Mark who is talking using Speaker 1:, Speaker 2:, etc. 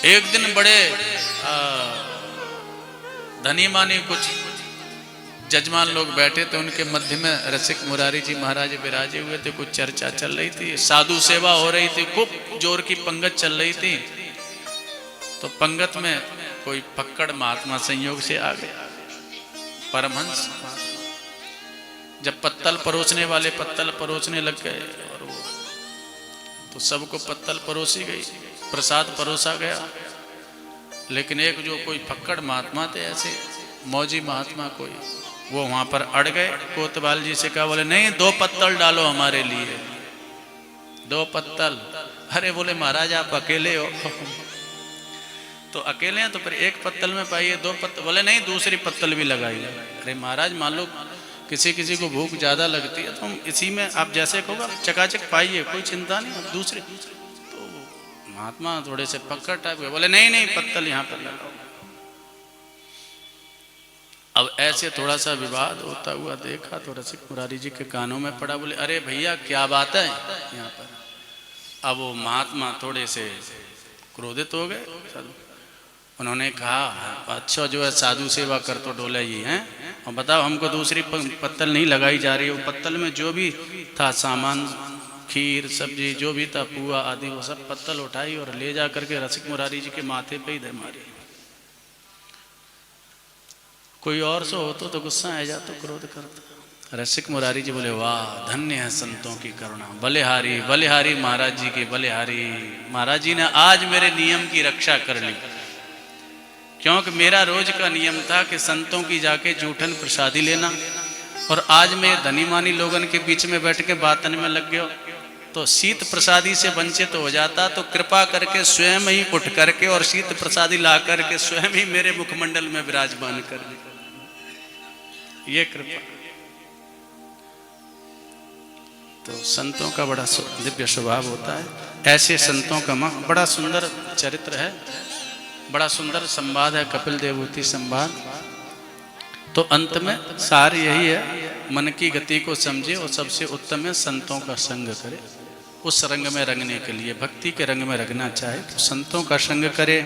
Speaker 1: एक दिन बड़े धनी मानी कुछ जजमान लोग बैठे थे, उनके मध्य में रसिक मुरारी जी महाराज विराजे हुए थे। कुछ चर्चा चल रही थी, साधु सेवा हो रही थी, खूब जोर की पंगत चल रही थी। तो पंगत में कोई पक्कड़ महात्मा संयोग से आ गया, परमहंस। जब पत्तल परोसने वाले पत्तल परोसने लग गए और वो तो सबको पत्तल परोसी गई, प्रसाद परोसा गया। लेकिन एक जो कोई फक्कड़ महात्मा थे, ऐसे मौजी महात्मा कोई, वो वहां पर अड़ गए। कोतवाल जी से कहा, बोले नहीं 2 पत्तल डालो हमारे लिए, 2 पत्तल। अरे बोले महाराज आप अकेले हो तो अकेले हैं तो फिर 1 पत्तल में पाइए, 2 पत्तल। बोले नहीं दूसरी पत्तल भी लगाइए। अरे महाराज मान लो किसी किसी को भूख ज्यादा लगती है तो हम इसी में आप जैसे कहोगे चकाचक पाइए, कोई चिंता नहीं। दूसरी तो महात्मा थोड़े से पक्का टाइप के बोले नहीं नहीं पत्तल यहाँ पर लगाओ। अब ऐसे थोड़ा सा विवाद होता हुआ देखा तो रसिक मुरारी जी के कानों में पड़ा। बोले अरे भैया क्या बात है यहाँ पर। अब वो महात्मा थोड़े से क्रोधित हो गए। उन्होंने कहा अच्छा जो है साधु सेवा कर तो डोला ही है, और बताओ हमको दूसरी पत्तल नहीं लगाई जा रही। वो पत्तल में जो भी था सामान, खीर सब्जी जो भी था, पुआ आदि, वो सब पत्तल उठाई और ले जा करके रसिक मुरारी जी के माथे पे ही दे मारी। कोई और सो होतो तो गुस्सा आ जाता, क्रोध करता। रसिक मुरारी जी बोले वाह धन्य है संतों की करुणा, बलिहारी बलिहारी महाराज जी की बलिहारी। महाराज जी ने आज मेरे नियम की रक्षा कर ली, क्योंकि मेरा रोज का नियम था कि संतों की जाके जूठन प्रसादी लेना, और आज मैं धनी मानी लोगन के बीच में बैठ के बातन में लग गया तो शीत प्रसादी से वंचित हो जाता। तो कृपा करके स्वयं ही उठ करके और शीत प्रसादी ला करके स्वयं ही मेरे मुखमंडल में विराजमान कर दी, ये कृपा। तो संतों का बड़ा दिव्य स्वभाव होता है। ऐसे संतों का बड़ा सुंदर चरित्र है, बड़ा सुंदर संवाद है कपिल देवहूति संवाद। तो अंत में सार यही है, मन की गति को समझे और सबसे उत्तम है संतों का संग करे। उस रंग में रंगने के लिए, भक्ति के रंग में रंगना चाहे तो संतों का संग करे।